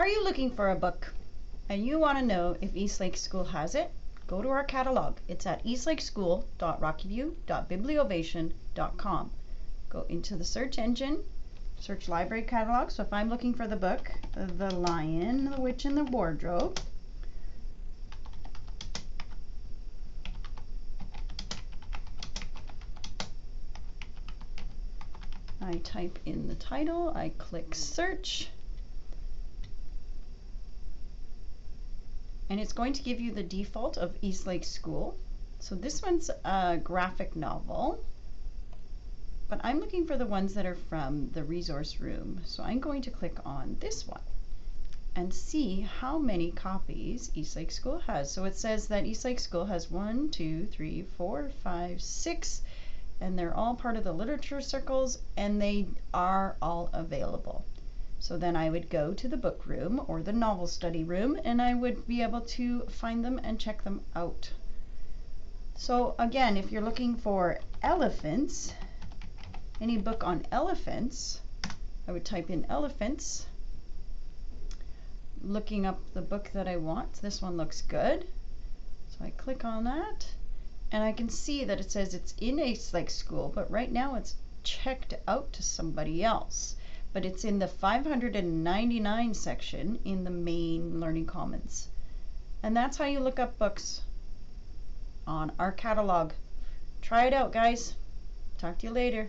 Are you looking for a book and you want to know if Eastlake School has it? Go to our catalog. It's at eastlakeschool.rockyview.bibliovation.com. Go into the search engine, search library catalog. So if I'm looking for the book, The Lion, the Witch, and the Wardrobe, I type in the title, I click search, and it's going to give you the default of Eastlake School. So this one's a graphic novel, but I'm looking for the ones that are from the resource room. So I'm going to click on this one and see how many copies Eastlake School has. So it says that Eastlake School has 1, 2, 3, 4, 5, 6, and they're all part of the literature circles, and they are all available. So then I would go to the book room or the novel study room, and I would be able to find them and check them out. So again, if you're looking for elephants, any book on elephants, I would type in elephants, looking up the book that I want. This one looks good. So I click on that, and I can see that it says it's in Eastlake School, but right now it's checked out to somebody else. But it's in the 599 section in the main Learning Commons. And that's how you look up books on our catalog. Try it out, guys. Talk to you later.